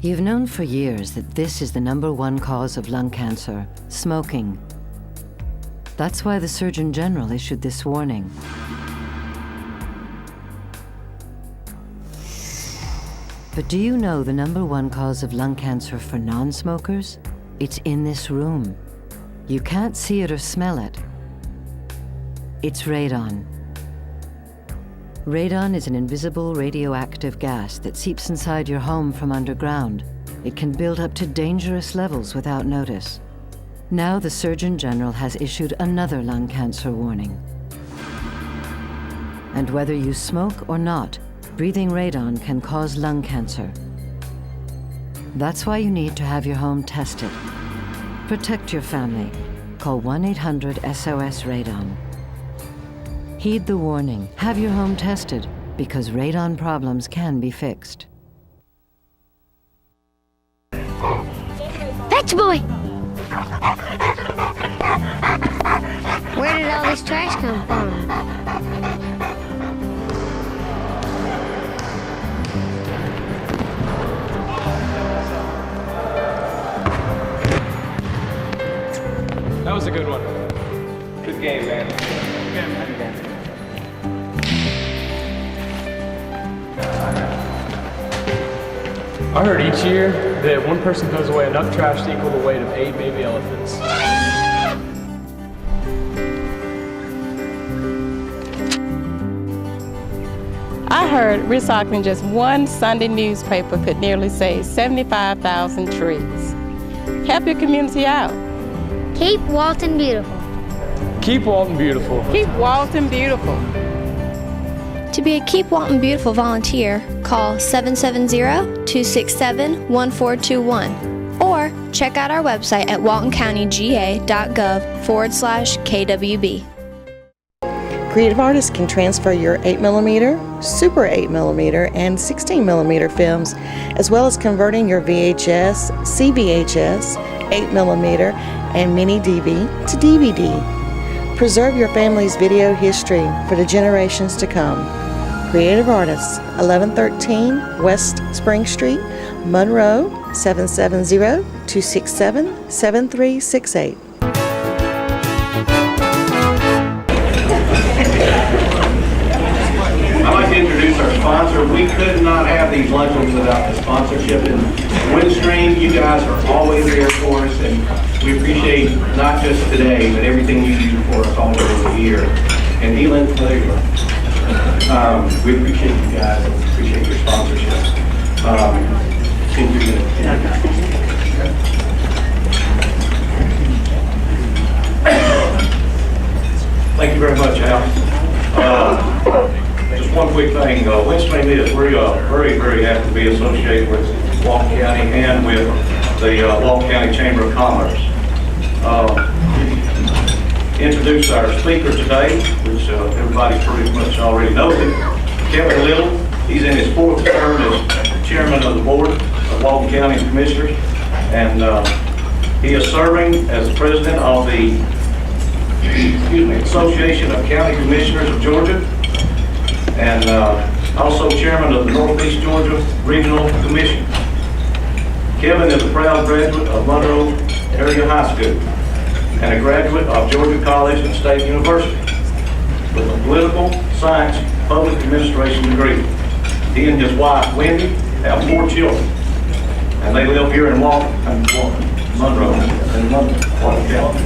You've known for years that this is the #1 cause of lung cancer, smoking. That's why the Surgeon General issued this warning. But do you know the #1 cause of lung cancer for non-smokers? It's in this room. You can't see it or smell it. It's radon. Radon is an invisible radioactive gas that seeps inside your home from underground. It can build up to dangerous levels without notice. Now the Surgeon General has issued another lung cancer warning. And whether you smoke or not, breathing radon can cause lung cancer. That's why you need to have your home tested. Protect your family. Call 1-800-SOS-RADON. Heed the warning. Have your home tested, because radon problems can be fixed. Fetch boy! Where did all this trash come from? That was a good one. Good game, man. Good game. I heard each year that one person throws away enough trash to equal the weight of 8 baby elephants. I heard recycling just one Sunday newspaper could nearly save 75,000 trees. Help your community out. Keep Walton beautiful. Keep Walton beautiful. Keep Walton beautiful. To be a Keep Walton Beautiful volunteer, call 770-267-1421 or check out our website at waltoncountyga.gov/KWB. Creative artists can transfer your 8mm, Super 8mm, and 16mm films, as well as converting your VHS, CVHS, 8mm, and mini DV to DVD. Preserve your family's video history for the generations to come. Creative Artists, 1113 West Spring Street, Monroe, 770-267-7368. I'd like to introduce our sponsor. We could not have these luncheons without the sponsorship. And Windstream, you guys are always there for us, and we appreciate not just today, but everything you do for us all over the year. And Elin, there you go. We appreciate you guys and appreciate your sponsorship. Thank you very much, Al. Just one quick thing. Windstream is, we're very, very happy to be associated with Walton County and with the Walton County Chamber of Commerce. Introduce our speaker today, which everybody pretty much already knows him, Kevin Little. He's in his 4th term as chairman of the board of Walton County Commissioners, and he is serving as the president of the Association of County Commissioners of Georgia, and also chairman of the Northeast Georgia Regional Commission. Kevin is a proud graduate of Monroe Area High School and a graduate of Georgia College and State University with a political science public administration degree. He and his wife, Wendy, have 4 children, and they live here in Monroe, in Walton County.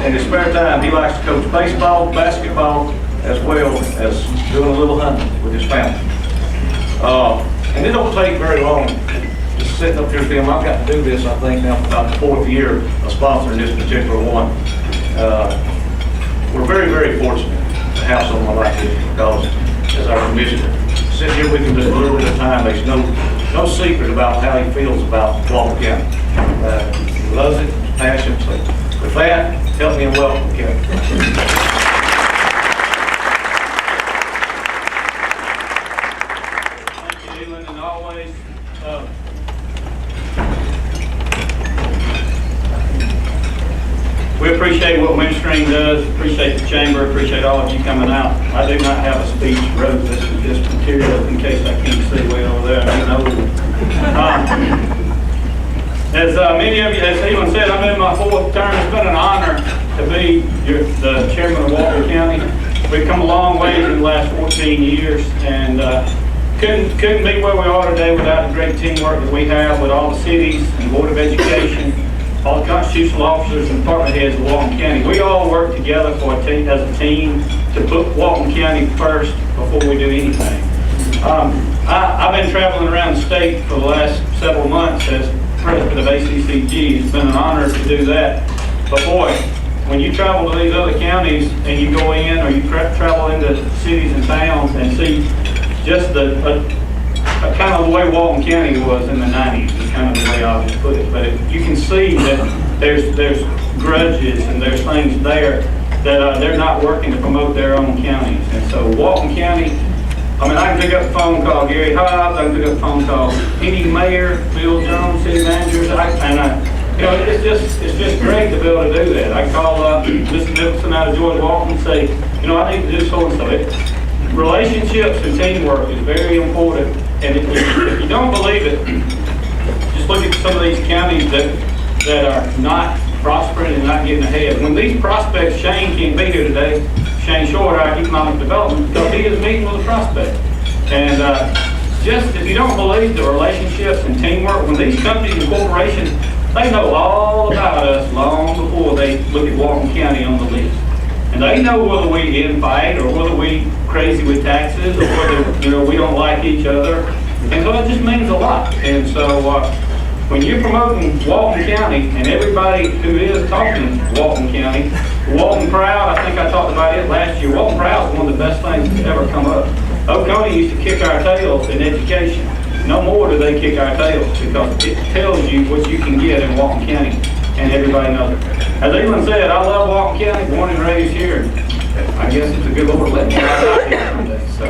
In his spare time, he likes to coach baseball, basketball, as well as doing a little hunting with his family. And it don't take very long. Just sitting up here with him, I've got to do this, I think, now for about the 4th year of sponsoring this particular one. We're very, very fortunate to have someone like this, because as our commissioner, sitting here with him just a little bit of time, there's no secret about how he feels about Walton County. He loves it, his passion. So with that, help me and welcome Kevin. We appreciate what Windstream does, appreciate the chamber, appreciate all of you coming out. I do not have a speech wrote. This is just material in case I can't see way over there. I know. As many of you, as Elon said, I'm in my 4th term. It's been an honor to be the chairman of Walton County. We've come a long way in the last 14 years, and couldn't be where we are today without the great teamwork that we have with all the cities and Board of Education, all the constitutional officers and department heads of Walton County. We all work together as a team to put Walton County first before we do anything. I've been traveling around the state for the last several months as president of ACCG. It's been an honor to do that. But boy, when you travel to these other counties and you go in or you travel into cities and towns and see just kind of the way Walton County was in the 90s is kind of the way I'll just put it. But you can see that there's grudges and there's things there that they're not working to promote their own counties. And so Walton County, I mean, I can pick up the phone call Gary Hobbs, I can pick up the phone call any mayor, Bill Jones, city managers, you know, it's just great to be able to do that. I call Mr. Nicholson out of George Walton and say, you know, I need to do so and so. Relationships and teamwork is very important. And if you don't believe it, just look at some of these counties that are not prospering and not getting ahead. When these prospects, Shane can't be here today, Shane Short, our economic development, because he is meeting with a prospect. And just if you don't believe the relationships and teamwork, when these companies and corporations, they know all about us long before they look at Walton County on the list. And they know whether we infight or whether we crazy with taxes or whether we don't like each other. And so it just means a lot. And so when you're promoting Walton County and everybody who is talking Walton County, Walton Proud, I think I talked about it last year. Walton Proud is one of the best things that's ever come up. Oconee used to kick our tails in education. No more do they kick our tails because it tells you what you can get in Walton County, and everybody knows it. As Elon said, I love Walton County, born and raised here. I guess it's a good Lord let me out here someday. So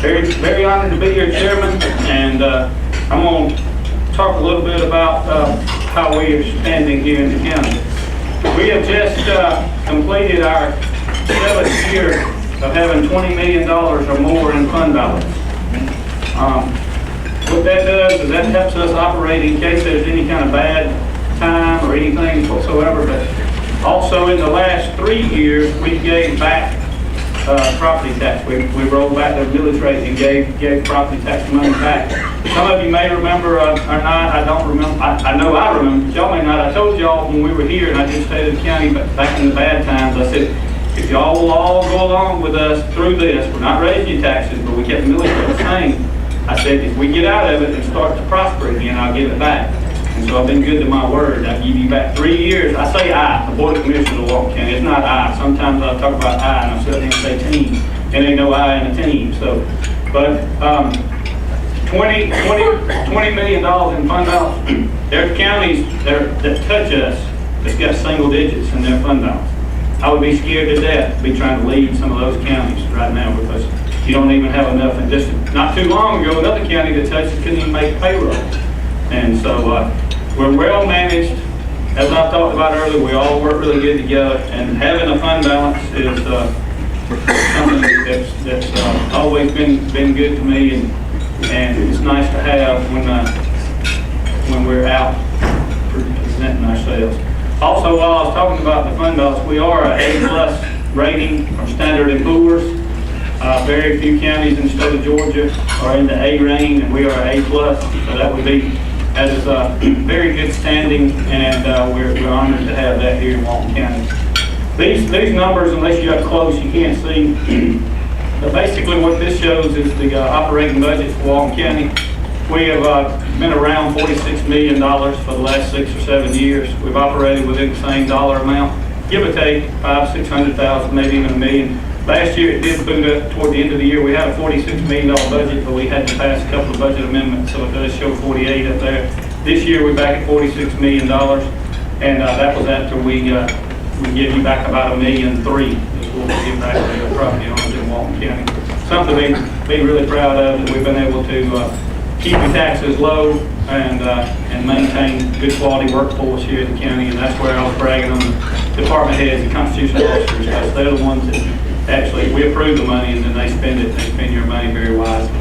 very, very honored to be your chairman, and I'm going to talk a little bit about how we are standing here in the county. We have just completed our 7th year of having $20 million or more in fund balance. What that does is that helps us operate in case there's any kind of bad time or anything whatsoever. But also in the last 3 years, we gave back property tax. We rolled back the millage rate and gave property tax money back. Some of you may remember or not. I don't remember. I know I remember. Y'all may not. I told y'all when we were here and I just stayed in the county, but back in the bad times, I said, if y'all will all go along with us through this, we're not raising your taxes, but we kept the millage rate the same. I said, if we get out of it and start to prosper again, I'll give it back. And so I've been good to my word. I give you back 3 years. I say I, the Board of Commissioners of Walton County. It's not I. Sometimes I talk about I and I sit there and say team. And they know I and a team. So, but $20 million in fund balance. There are counties that touch us that's got single digits in their fund balance. I would be scared to death to be trying to lead some of those counties right now because you don't even have enough. And just not too long ago, another county that touched us couldn't even make payroll. And so we're well managed. As I talked about earlier, we all work really good together. And having a fund balance is something that's always been good to me, and it's nice to have when we're out presenting ourselves. Also, while I was talking about the fund balance, we are an A+ rating from Standard & Poor's. Very few counties in the state of Georgia are in the A range, and we are A+. So that would be as very good standing, and we're honored to have that here in Walton County. These numbers, unless you're up close, you can't see. But basically, what this shows is the operating budget for Walton County. We have been around $46 million for the last 6 or 7 years. We've operated within the same dollar amount, give or take $500,000-$600,000, maybe even $1 million. Last year it did boot up toward the end of the year. We had a $46 million budget, but we had to pass a couple of budget amendments, so it does show 48 up there. This year we're back at $46 million, and that was after we give you back about $1.3 million is what we give back to the property owners in Walton County. Something to be really proud of, that we've been able to keep the taxes low and maintain good quality workforce here in the county, and that's where I was bragging on department heads and constitutional officers, because they're the ones that actually, we approve the money and then they spend it. They spend your money very wisely.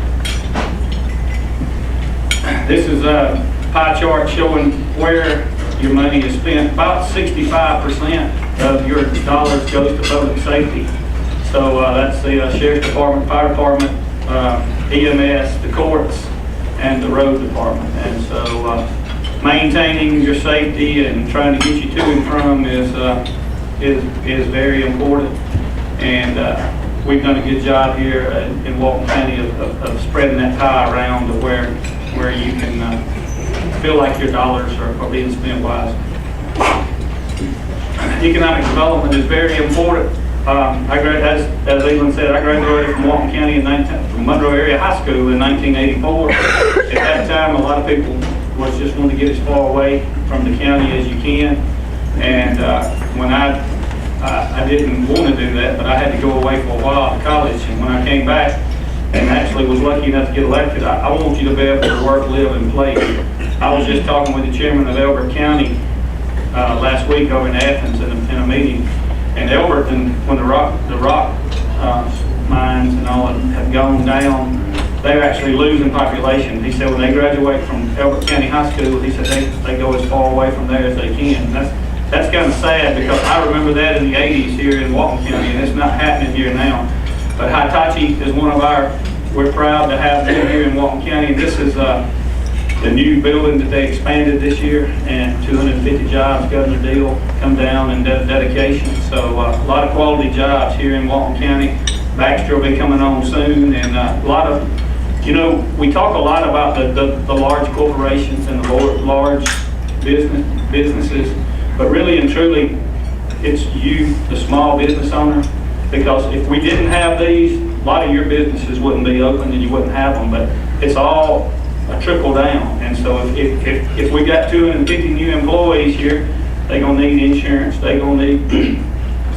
This is a pie chart showing where your money is spent. About 65% of your dollars goes to public safety. So that's the Sheriff's Department, Fire Department, EMS, the courts, and the road department. And so maintaining your safety and trying to get you to and from is very important. And we've done a good job here in Walton County of spreading that pie around to where you can feel like your dollars are being spent wisely. Economic development is very important. As Evelyn said, I graduated from Walton County from Monroe Area High School in 1984. At that time, a lot of people was just wanting to get as far away from the county as you can. And when I didn't want to do that, but I had to go away for a while to college. And when I came back and actually was lucky enough to get elected, I want you to be able to work, live, and play. I was just talking with the chairman of Elbert County last week over in Athens in a meeting. And Elbert, when the rock mines and all have gone down, they're actually losing population. He said when they graduate from Elbert County High School, he said they go as far away from there as they can. That's kind of sad, because I remember that in the 80s here in Walton County, and it's not happening here now. But Hitachi is one of we're proud to have them here in Walton County. This is the new building that they expanded this year, and 250 jobs, governor deal, come down and dedication. So a lot of quality jobs here in Walton County. Baxter will be coming on soon, and a lot of, we talk a lot about the large corporations and the large businesses, but really and truly, it's you, the small business owner, because if we didn't have these, a lot of your businesses wouldn't be open and you wouldn't have them, but it's all a trickle down. And so if we got 250 new employees here, they're going to need insurance, they're going to need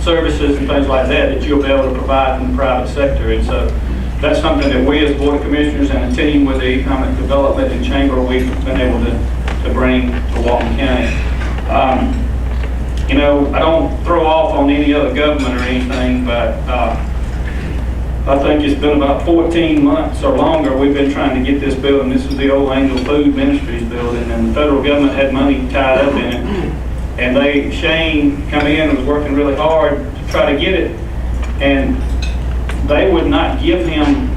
services and things like that you'll be able to provide from the private sector. And so that's something that we as Board of Commissioners and a team with the Economic Development and Chamber, we've been able to bring to Walton County. I don't throw off on any other government or anything, but I think it's been about 14 months or longer we've been trying to get this building. This is the old Angel Food Ministries building, and the federal government had money tied up in it. And Shane come in and was working really hard to try to get it, and they would not give him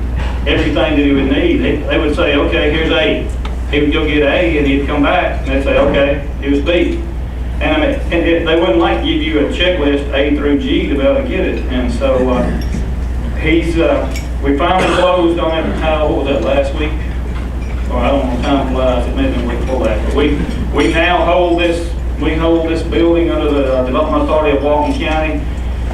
everything that he would need. They would say, okay, here's A. He would go get A, and he'd come back, and they'd say, okay, here's B. And they wouldn't like give you a checklist A through G to be able to get it. And so we finally closed on that tile. What was that, last week? Or I don't know, time flies. It may have been a week before that. But we now hold this building under the Development Authority of Walton County,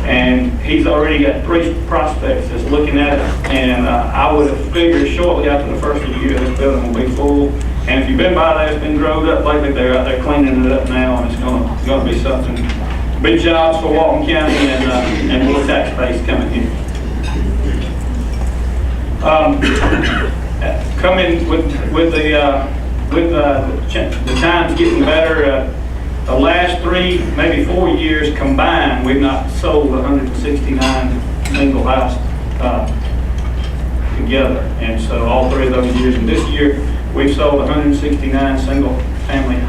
and he's already got 3 prospects that's looking at it. And I would have figured shortly after the first of the year, this building will be full. And if you've been by there, it's been growed up lately. They're out there cleaning it up now, and it's going to be something. Big jobs for Walton County, and more tax base coming in. Coming with the times getting better. The last 3, maybe 4 years combined, we've not sold 169 single house together. And so all 3 of those years, and this year we've sold 169 single family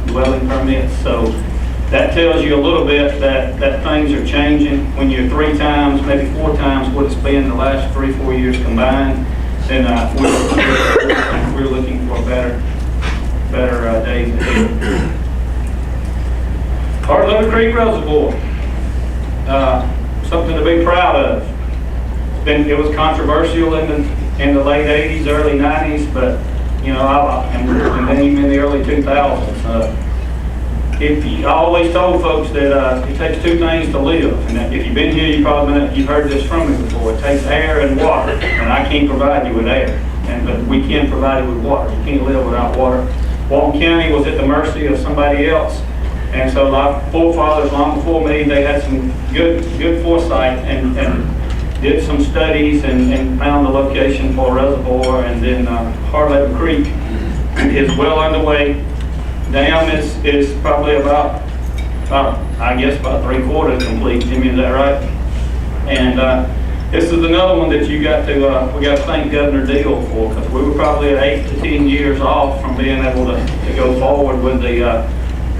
dwelling permits. So that tells you a little bit that things are changing. When you're 3 times, maybe 4 times what it's been the last 3-4 years combined, then we're looking for better days ahead. Heart River Creek Reservoir, something to be proud of. It was controversial in the late 80s, early 90s, but and then even in the early 2000s. I always told folks that it takes 2 things to live, and that if you've been here, you've heard this from me before. It takes air and water, and I can't provide you with air, but we can provide you with water. You can't live without water. Walton County was at the mercy of somebody else. And so our forefathers long before me, they had some good foresight and did some studies and found the location for a reservoir. And then Heart River Creek is well underway. Dam is probably about I guess about 3/4 complete. Jimmy, is that right? And this is another one that we got to thank Governor Deal for, because we were probably 8 to 10 years off from being able to go forward with the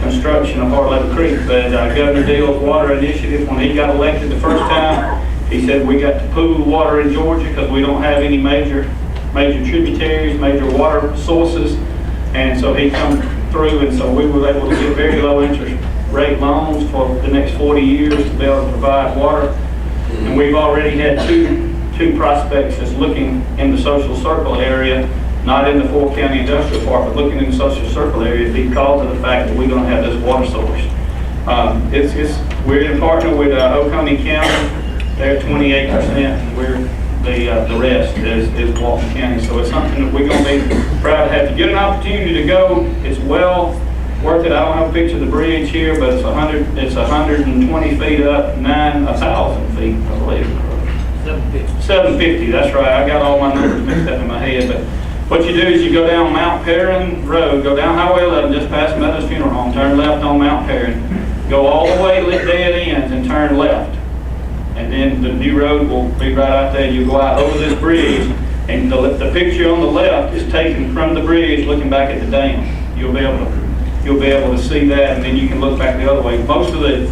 construction of Heart Level Creek. But Governor Deal's water initiative, when he got elected the first time, he said we got to pool water in Georgia because we don't have any major tributaries, major water sources. And so he come through, and so we were able to get very low interest rate loans for the next 40 years to be able to provide water. And we've already had two prospects that's looking in the social circle area, not in the 4-county industrial park, but looking in the social circle area because of the fact that we're going to have this water source. We're in partner with Oconee County. They're 28%, and we're the rest is Walton County. So it's something that we're going to be proud to have. To get an opportunity to go, it's well worth it. I don't have a picture of the bridge here, but it's 120 feet up, 1,000 feet, I believe. 750, that's right. I got all my numbers mixed up in my head. But what you do is you go down Mount Perrin Road, go down Highway 11, just past Meadows Funeral Home, turn left on Mount Perrin, go all the way dead ends and turn left. And then the new road will be right out there. You go out over this bridge, and the picture on the left is taken from the bridge looking back at the dam. You'll be able to see that, and then you can look back the other way. Most of the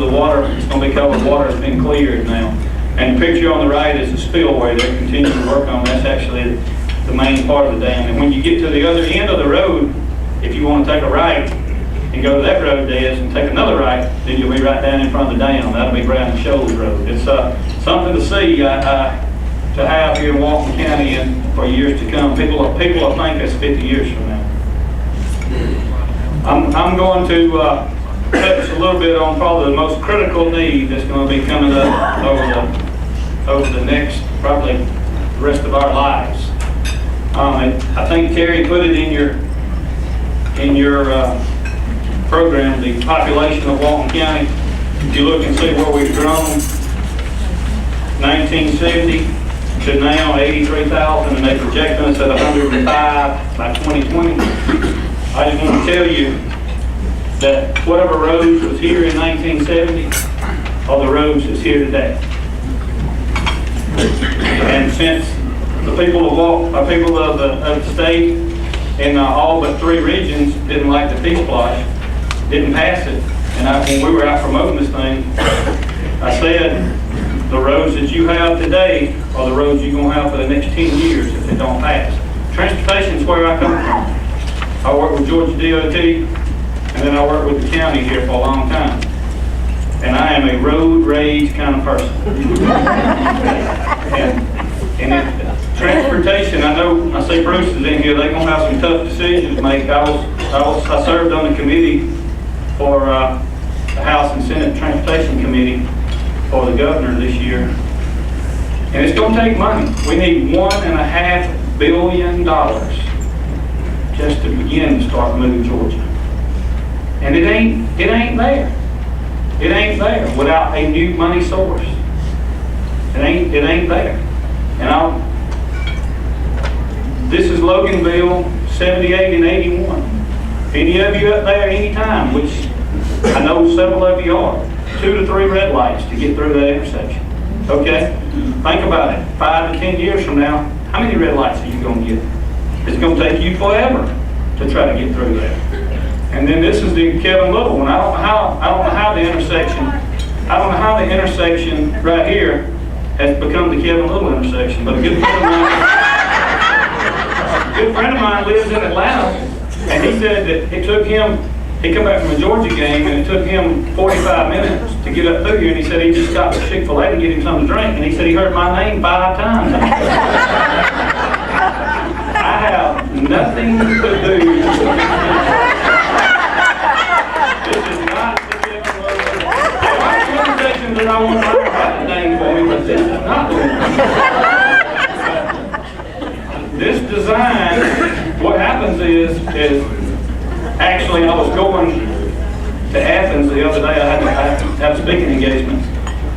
water is going to be covered. Water has been cleared now. And the picture on the right is the spillway they're continuing to work on. That's actually the main part of the dam. And when you get to the other end of the road, if you want to take a right and go to that road, Des, and take another right, then you'll be right down in front of the dam. That'll be Brown and Shoals Road. It's something to see, to have here in Walton County and for years to come. People will think that's 50 years from now. I'm going to touch a little bit on probably the most critical need that's going to be coming up over the next, probably the rest of our lives. I think Terry put it in your program, the population of Walton County. If you look and see where we've grown, 1970 to now 83,000, and they project us at 105 by 2020. I just want to tell you that whatever roads was here in 1970 are the roads that's here today. And since the people of the state in all but 3 regions didn't like the peace pledge, didn't pass it, and when we were out promoting this thing, I said the roads that you have today are the roads you're going to have for the next 10 years if they don't pass. Transportation is where I come from. I work with Georgia DOT, and then I work with the county here for a long time. And I am a road rage kind of person. and transportation, I see Bruce is in here, they're going to have some tough decisions to make. I served on the committee for the House and Senate Transportation Committee for the governor this year. And it's going to take money. We need $1.5 billion just to begin to start moving Georgia. And it ain't there. It ain't there without a new money source. It ain't there. And this is Loganville, 78 and 81. Any of you up there anytime, which I know several of you are, 2 to 3 red lights to get through that intersection. Okay? Think about it. 5 to 10 years from now, how many red lights are you going to get? It's going to take you forever to try to get through there. And then this is the Kevin Little one. I don't know how the intersection right here has become the Kevin Little intersection. But a good friend of mine lives in Atlanta, and he said that he come back from a Georgia game, and it took him 45 minutes to get up through here, and he said he just stopped at Chick-fil-A to get him something to drink, and he said he heard my name 5 times. I have nothing to do. This is not the Kevin Little. There are conversations that I want to write the name for me, but this is not the one. This design, what happens is actually I was going to Athens the other day. I had to have speaking engagements,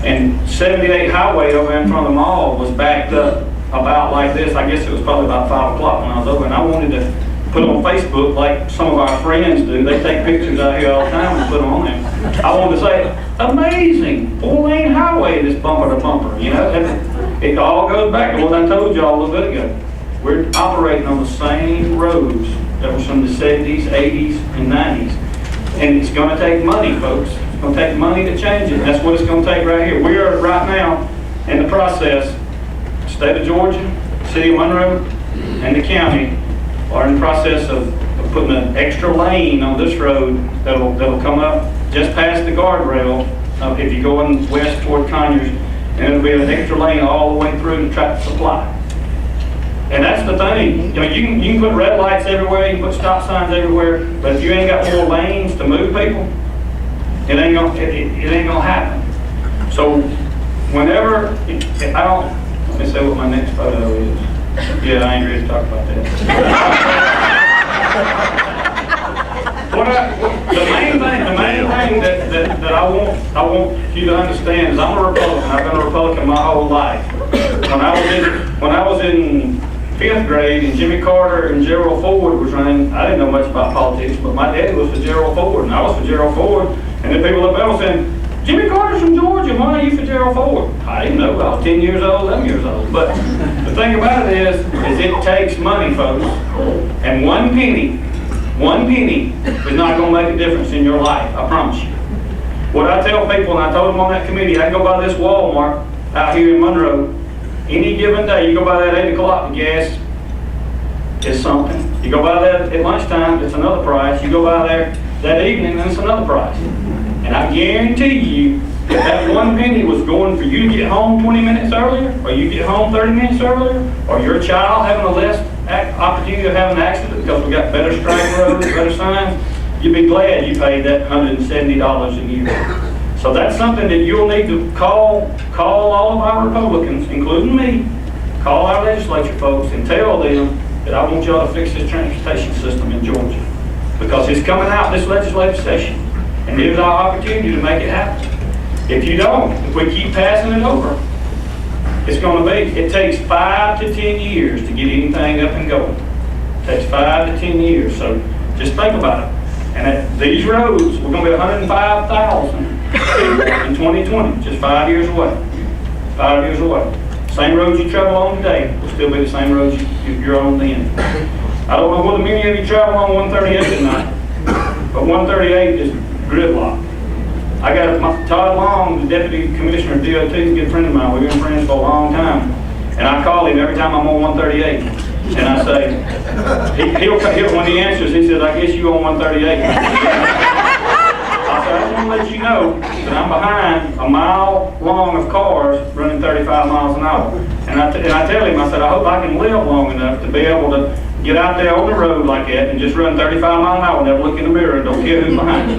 and 78 highway over in front of the mall was backed up about like this. I guess it was probably about 5 o'clock when I was over, and I wanted to put on Facebook like some of our friends do. They take pictures out here all the time and put them on there. I wanted to say, amazing, 4-lane highway, this bumper to bumper, you know? And it all goes back to what I told you all a little bit ago. We're operating on the same roads that was from the 70s, 80s, and 90s. And it's gonna take money, folks. It's gonna take money to change it. That's what it's gonna take right here. We are right now in the process, state of Georgia, city of Monroe, and the county are in the process of putting an extra lane on this road that'll come up just past the guardrail if you're going west toward Conyers, and it'll be an extra lane all the way through to Tractor Supply. And that's the thing. You know, you can put red lights everywhere, you can put stop signs everywhere, but if you ain't got more lanes to move people, it ain't gonna happen. So whenever let me say what my next photo is. Yeah, I ain't ready to talk about that. The main thing that I want you to understand is I'm a Republican. I've been a Republican my whole life. When I was in 5th grade and Jimmy Carter and Gerald Ford was running, I didn't know much about politics, but my daddy was for Gerald Ford and I was for Gerald Ford. And the people at Bell saying, Jimmy Carter's from Georgia, why are you for Gerald Ford? I didn't know, I was 10 years old, 11 years old. But the thing about it is it takes money, folks. And one penny is not going to make a difference in your life, I promise you. What I tell people, and I told them on that committee, I go by this Walmart out here in Monroe, any given day, you go by that 8 o'clock, the gas is something. You go by that at lunchtime, it's another price. You go by there that evening, and it's another price. And I guarantee you, if that one penny was going for you to get home 20 minutes earlier, or you get home 30 minutes earlier, or your child having a less opportunity of having an accident because we got better striped roads, better signs, you'd be glad you paid that $170 a year. So that's something that you'll need to call all of our Republicans, including me, call our legislature folks and tell them that I want y'all to fix this transportation system in Georgia. Because it's coming out this legislative session. And here's our opportunity to make it happen. If you don't, if we keep passing it over, it takes 5 to 10 years to get anything up and going. It takes 5 to 10 years, so just think about it. And at these roads, we're going to be 105,000 in 2020, just 5 years away. 5 years away. Same roads you travel on today will still be the same roads you're on then. I don't know whether many of you travel on 138 at night, but 138 is gridlock. I got Todd Long, the Deputy Commissioner of DOT, is a good friend of mine. We've been friends for a long time. And I call him every time I'm on 138. And I say, he'll when he answers, he says, I guess you on 138. I said, I just want to let you know that I'm behind a mile long of cars running 35 miles an hour. And I tell him, I said, I hope I can live long enough to be able to get out there on the road like that and just run 35 miles an hour, never look in the mirror, and don't care who's behind you.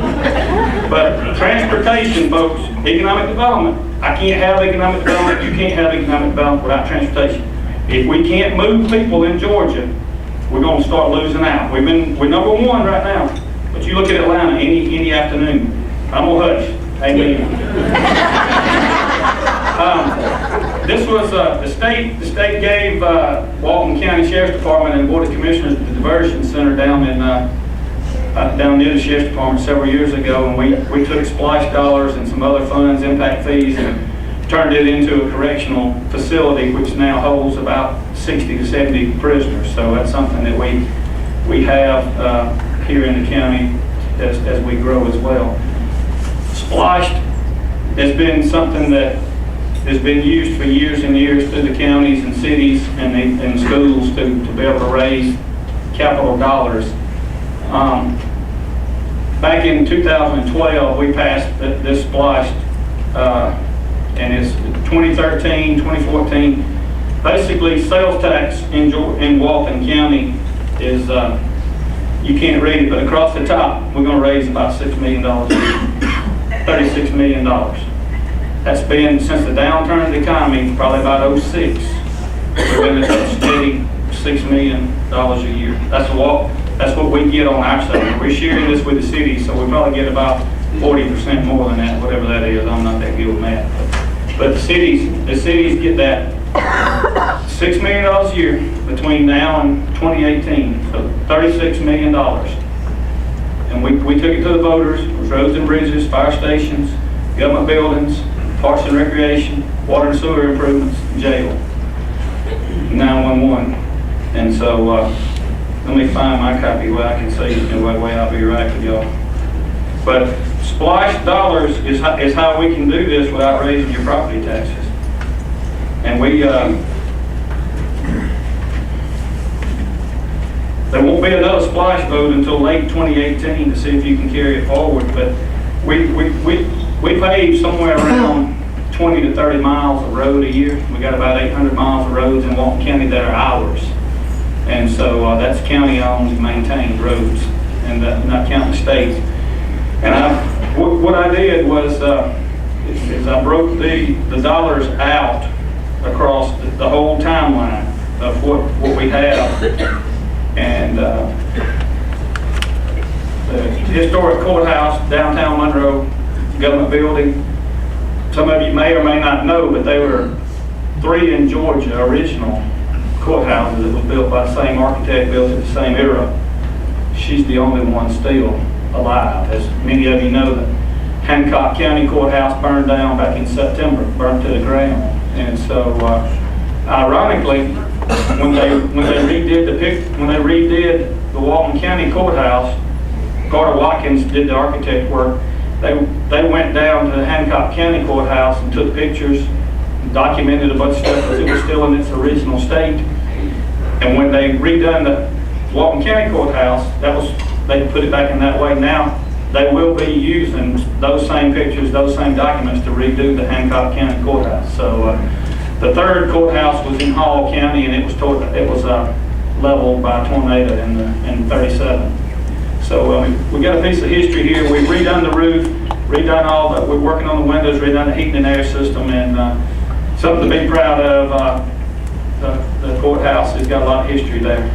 But transportation, folks, economic development. I can't have economic development, you can't have economic development without transportation. If we can't move people in Georgia, we're going to start losing out. We're number 1 right now, but you look at Atlanta any afternoon. I'm going to hush. Amen. This was the state gave Walton County Sheriff's Department and Board of Commissioners the diversion center down near the Sheriff's Department several years ago, and we took splash dollars and some other funds, impact fees, and turned it into a correctional facility which now holds about 60 to 70 prisoners. So that's something that we have here in the county as we grow as well. Splashed has been something that has been used for years and years through the counties and cities and schools to be able to raise capital dollars. Back in 2012, we passed this splashed, and it's 2013, 2014. Basically, sales tax in Walton County is, you can't read it, but across the top, we're going to raise about $6 million a year, $36 million. That's been, since the downturn of the economy, probably about 06. We've been at a steady $6 million a year. That's what we get on our side. We're sharing this with the city, so we probably get about 40% more than that, whatever that is. I'm not that good with math. But the cities get that $6 million a year. between now and 2018, so $36 million. And we took it to the voters. It was roads and bridges, fire stations, government buildings, parks and recreation, water and sewer improvements, jail, 911. And so let me find my copy where I can see the way I'll be right with y'all. But splash dollars is how we can do this without raising your property taxes. And we, there won't be another splash vote until late 2018 to see if you can carry it forward. But we pave somewhere around 20 to 30 miles of road a year. We got about 800 miles of roads in Walton County that are ours. And so that's county-owned and maintained roads, and not counting states. And what I did was is I broke the dollars out across the whole timeline of what we have. And the historic courthouse, downtown Monroe, government building. Some of you may or may not know, but there were 3 in Georgia, original courthouses that was built by the same architect, built at the same era. She's the only one still alive. As many of you know, the Hancock County Courthouse burned down back in September, burned to the ground. And so, ironically, when they redid the Walton County Courthouse, Carter Watkins did the architect work. They went down to the Hancock County Courthouse and took pictures, documented a bunch of stuff because it was still in its original state. And when they redone the Walton County Courthouse, they put it back in that way. Now they will be using those same pictures, those same documents to redo the Hancock County Courthouse. So the 3rd courthouse was in Hall County, and it was leveled by a tornado in '37. So we got a piece of history here. We've redone the roof, redone we're working on the windows, redone the heating and air system, and something to be proud of. The courthouse has got a lot of history there.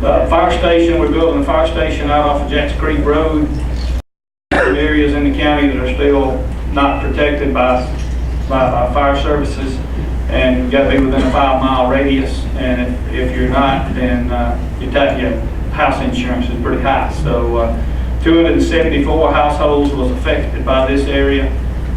The fire station, we're building a fire station out off of Jacks Creek Road. Areas in the county that are still not protected by fire services, and you've got to be within a 5-mile radius. And if you're not, then your house insurance is pretty high. So 274 households was affected by this area.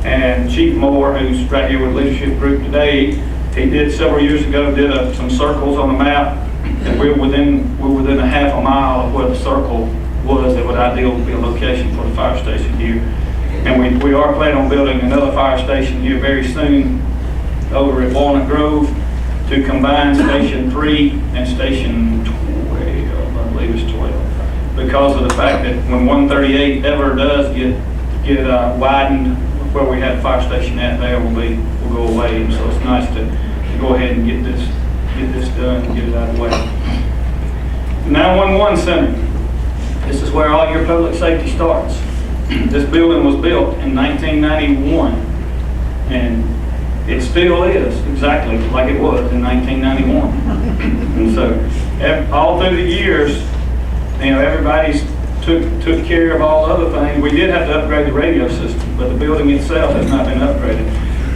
And Chief Moore, who's right here with Leadership Group today, he did several years ago some circles on the map, and we're within a half a mile of where the circle was that would ideally be a location for the fire station here. And we are planning on building another fire station here very soon over at Walnut Grove to combine Station 3 and Station 12, I believe it's 12, because of the fact that when 138 ever does get widened, where we had the fire station at there will go away. And so it's nice to go ahead and get this done and get it out of the way. The 911 Center. This is where all your public safety starts. This building was built in 1991, and it still is exactly like it was in 1991. And so all through the years, everybody's took care of all the other things. We did have to upgrade the radio system, but the building itself has not been upgraded.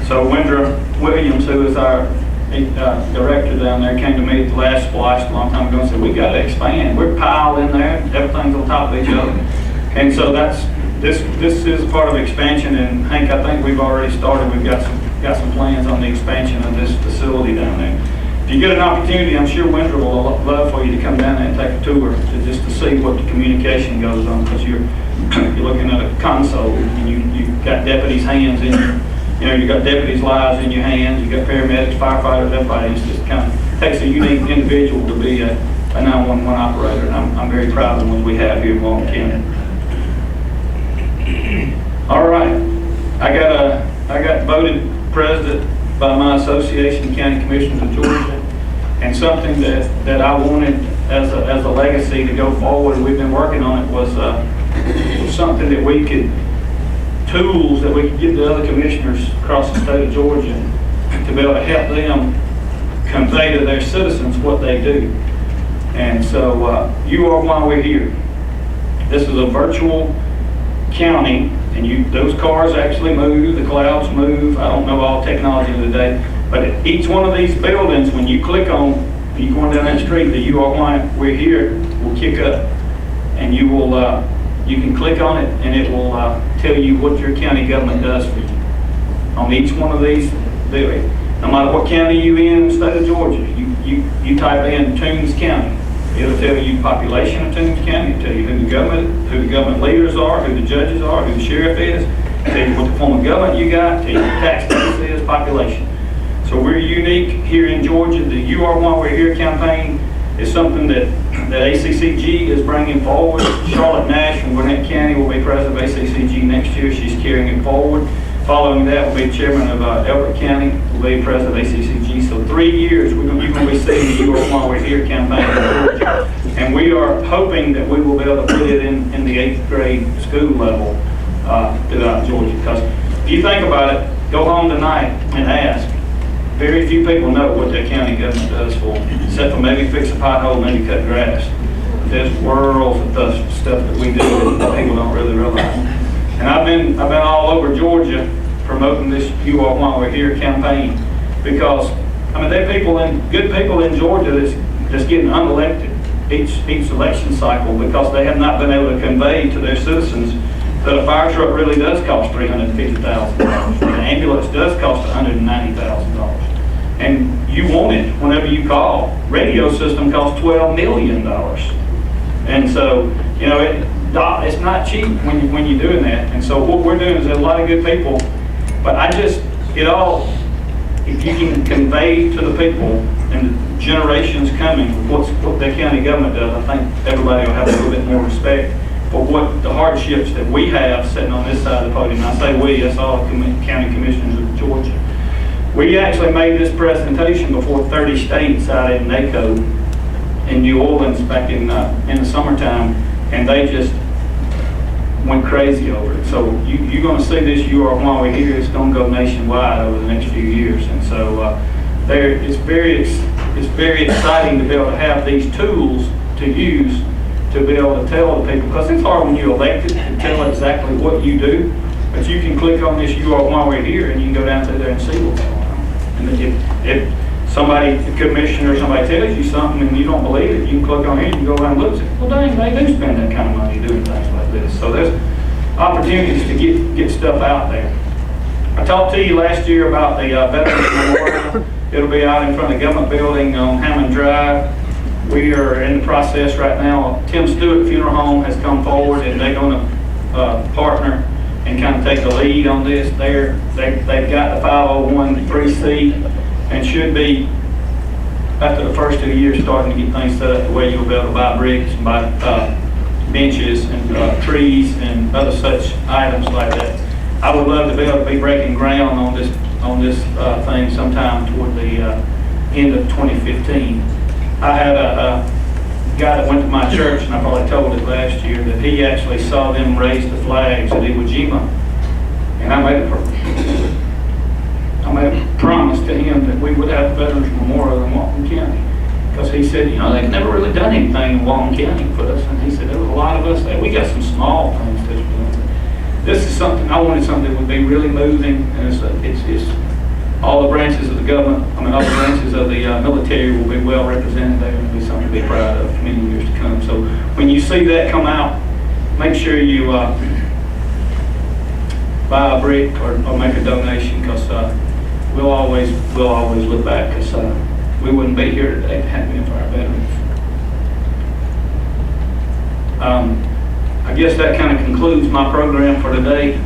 So Wendra Williams, who is our director down there, came to me at the last splash a long time ago and said, we got to expand. We're piled in there. Everything's on top of each other. And so this is part of expansion. And Hank, I think we've already started. We've got some plans on the expansion of this facility down there. If you get an opportunity, I'm sure Wendra will love for you to come down there and take a tour just to see what the communication goes on, because you're looking at a console and you've got deputies' hands in you've got deputies' lives in your hands, you've got paramedics, firefighters, everybody. It just kind of takes a unique individual to be a 911 operator, and I'm very proud of the ones we have here in Walton County. All right, I got voted president by my association of county commissioners of Georgia, and something that I wanted as a legacy to go forward, we've been working on it, was something that tools that we could give to other commissioners across the state of Georgia to be able to help them convey to their citizens what they do. And so you are why we're here. This is a virtual county, and those cars actually move, the clouds move. I don't know all technology of the day, But each one of these buildings, when you click on, you going down that street, the "You Are Why We're Here" will kick up, and you will you can click on it, and it will tell you what your county government does for you. On each one of these buildings, no matter what county you in the state of Georgia, you type in Toombs County. It'll tell you population of Toombs County. It'll tell you who the government leaders are, who the judges are, who the sheriff is. Tell you what the form of government you got. Tell you what tax base is, population. So we're unique here in Georgia. The "You Are Why We're Here" campaign is something that ACCG is bringing forward. Charlotte Nash from Gwinnett County will be president of ACCG next year. She's carrying it forward. Following that will be chairman of Elbert County, will be president of ACCG. So 3 years you're going to be seeing the "You Are Why We're Here" campaign in Georgia. And we are hoping that we will be able to put it in the 8th grade school level throughout Georgia. Because if you think about it, go home tonight and ask. Very few people know what their county government does for them, except for maybe fix a pothole, maybe cut grass. There's worlds of stuff that we do that people don't really realize. And I've been all over Georgia promoting this "You Are Why We're Here" campaign, because I mean there are good people in Georgia that's getting unelected each election cycle because they have not been able to convey to their citizens that a fire truck really does cost $350,000. An ambulance does cost $190,000. And you want it whenever you call. Radio system costs $12 million. And so, you know, it's not cheap when you're doing that. And so what we're doing is there's a lot of good people, but if you can convey to the people and the generations coming what their county government does, I think everybody will have a little bit more respect for what the hardships that we have sitting on this side of the podium. I say we, that's all county commissioners of Georgia. We actually made this presentation before 30 states out in NACO in New Orleans back in the summertime, and they just went crazy over it. So you're going to see this "You Are Why We're Here." It's going to go nationwide over the next few years, and so it's very exciting to be able to have these tools to use to be able to tell the people, because it's hard when you're elected to tell exactly what you do, but you can click on this "You Are Why We're Here" and you can go down through there and see what's going on. And if somebody, the commissioner or somebody tells you something and you don't believe it, you can click on here, you can go around and look at it. Well, dang, they do spend that kind of money doing things like this. So there's opportunities to get stuff out there. I talked to you last year about the Veterans Memorial. It'll be out in front of the government building on Hammond Drive. We are in the process right now. Tim Stewart Funeral Home has come forward, and they're going to partner and kind of take the lead on this. They've got the 501(c) and should be, after the first 2 years, starting to get things set up the way you'll be able to buy bricks and buy benches and trees and other such items like that. I would love to be able to be breaking ground on this thing sometime toward the end of 2015. I had a guy that went to my church, and I probably told it last year, that he actually saw them raise the flags at Iwo Jima, and I made a promise to him that we would have a Veterans Memorial in Walton County, because he said, you know, they've never really done anything in Walton County for us, and he said there was a lot of us there. We got some small things to do. This is something I wanted, something that would be really moving, and it's all the branches of the government, all the branches of the military will be well represented there, and it'll be something to be proud of for many years to come. So when you see that come out, make sure you buy a brick or make a donation, because we'll always look back, because we wouldn't be here today if it hadn't been for our veterans. I guess that kind of concludes my program for today.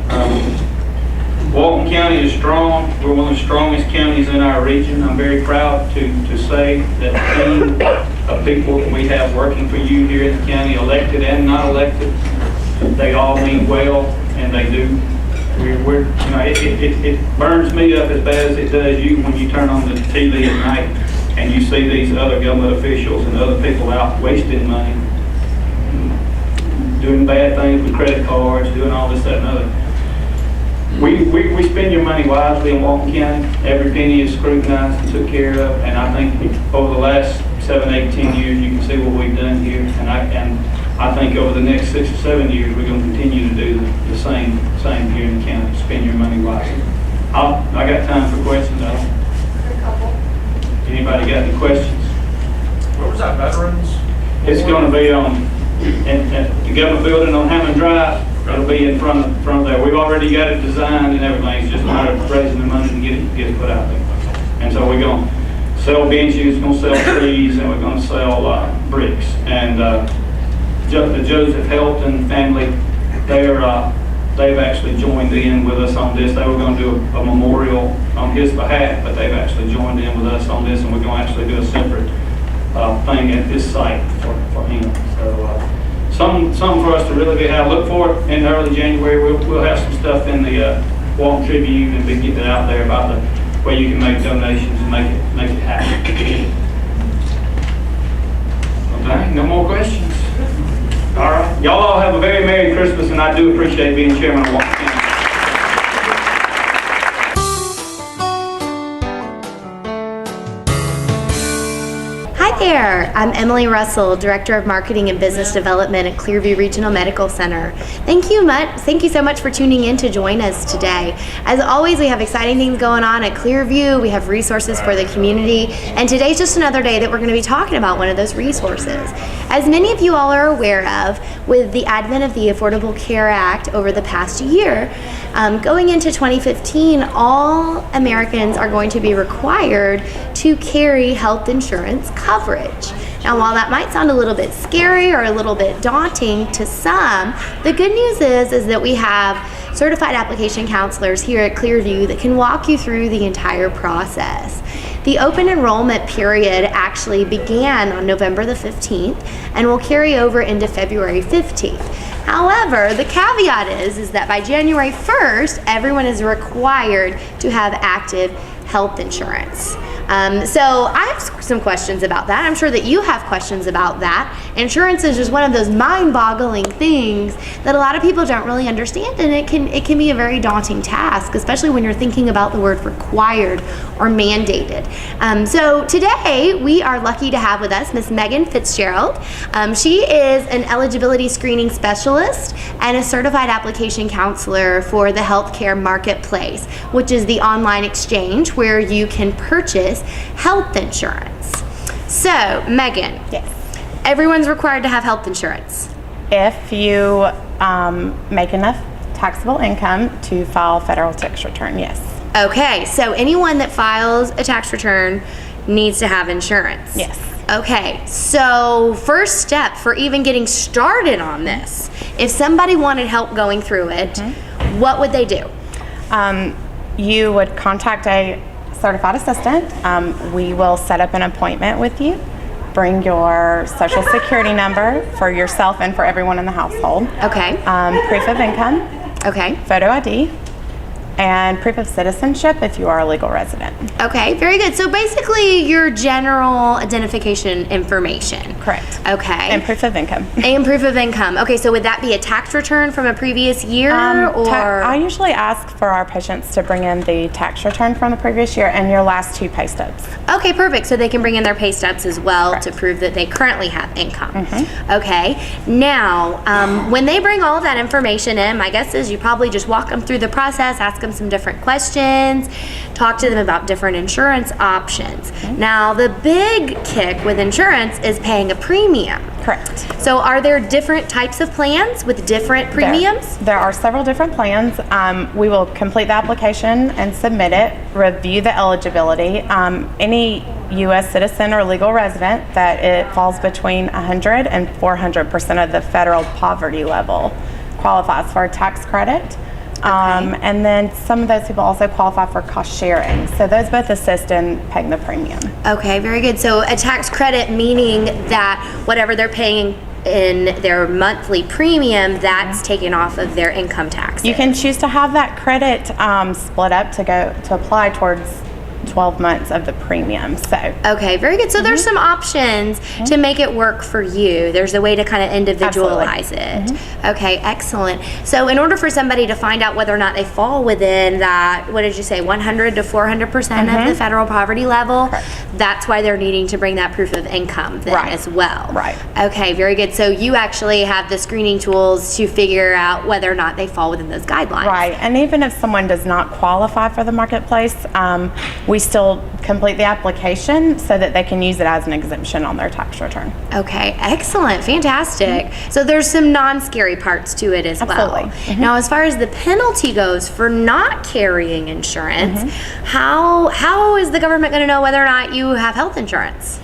Walton County is strong. We're one of the strongest counties in our region. I'm very proud to say that the team of people that we have working for you here in the county, elected and not elected, they all mean well, and they do. It burns me up as bad as it does you when you turn on the TV at night and you see these other government officials and other people out wasting money, doing bad things with credit cards, doing all this, that, and other. We spend your money wisely in Walton County. Every penny is scrutinized and took care of, and I think over the last 7, 8, 10 years, you can see what we've done here. And I think over the next 6 or 7 years, we're going to continue to do the same here in the county. Spend your money wisely. I got time for questions. got any questions. Where was that, Veterans? It's going to be on, at the government building on Hammond Drive. It'll be in front of there. We've already got it designed and everything. It's just a matter of raising the money to get it put out there. And so we're going to sell benches, we're going to sell trees, and we're going to sell bricks. And the Joseph Helton family, they've actually joined in with us on this. They were going to do a memorial on his behalf, but they've actually joined in with us on this, and we're going to actually do a separate thing at this site for him. So something for us to really look for it in early January. We'll have some stuff in the Walton Tribune and get that out there about the way you can make donations and make it happen. Okay, no more questions. All right, y'all all have a very Merry Christmas, and I do appreciate being chairman of Walton County. Hi there, I'm Emily Russell, Director of Marketing and Business Development at Clearview Regional Medical Center. Thank you so much for tuning in to join us today. As always, we have exciting things going on at Clearview. We have resources for the community, and today's just another day that we're going to be talking about one of those resources. As many of you all are aware of, with the advent of the Affordable Care Act over the past year, going into 2015, all Americans are going to be required to carry health insurance coverage. Now, while that might sound a little bit scary or a little bit daunting to some, the good news is that we have certified application counselors here at Clearview that can walk you through the entire process. The open enrollment period actually began on November the 15th and will carry over into February 15th. However, the caveat is that by January 1st, everyone is required to have active health insurance. So I have some questions about that. I'm sure that you have questions about that. Insurance is just one of those mind-boggling things that a lot of people don't really understand, and it can be a very daunting task, especially when you're thinking about the word required or mandated. So today we are lucky to have with us Miss Megan Fitzgerald. She is an eligibility screening specialist and a certified application counselor for the Healthcare Marketplace, which is the online exchange where you can purchase health insurance. So, Megan. Yes. Everyone's required to have health insurance. If you make enough taxable income to file federal tax return, yes. Okay, so anyone that files a tax return needs to have insurance. Yes. Okay, so first step for even getting started on this, if somebody wanted help going through it, what would they do? You would contact a certified assistant. We will set up an appointment with you. Bring your social security number for yourself and for everyone in the household. Okay. Proof of income. Okay. Photo ID. And proof of citizenship if you are a legal resident. Okay, very good. So basically your general identification information. Correct. Okay. And proof of income. And proof of income. Okay, so would that be a tax return from a previous year or? I usually ask for our patients to bring in the tax return from the previous year and your last 2 pay stubs. Okay, perfect. So they can bring in their pay stubs as well. Correct. To prove that they currently have income. Okay. Now, when they bring all of that information in, my guess is you probably just walk them through the process, ask them some different questions, talk to them about different insurance options. Now, the big kick with insurance is paying a premium. Correct. So are there different types of plans with different premiums? There are several different plans. We will complete the application and submit it, review the eligibility. Any U.S. citizen or legal resident that it falls between 100 and 400% of the federal poverty level qualifies for a tax credit. And then some of those people also qualify for cost sharing. So those both assist in paying the premium. Okay, very good. So a tax credit meaning that whatever they're paying in their monthly premium, that's taken off of their income taxes. You can choose to have that credit split up to apply towards 12 months of the premium. So okay, very good. So there's some options to make it work for you. There's a way to kind of individualize it. Okay, excellent. So in order for somebody to find out whether or not they fall within that, what did you say, 100 to 400% of the federal poverty level, that's why they're needing to bring that proof of income then as well. Right. Okay, very good. So you actually have the screening tools to figure out whether or not they fall within those guidelines. Right, and even if someone does not qualify for the marketplace, we we still complete the application so that they can use it as an exemption on their tax return. Okay, excellent, fantastic. So there's some non-scary parts to it as well. Now, as far as the penalty goes for not carrying insurance, how is the government going to know whether or not you have health insurance?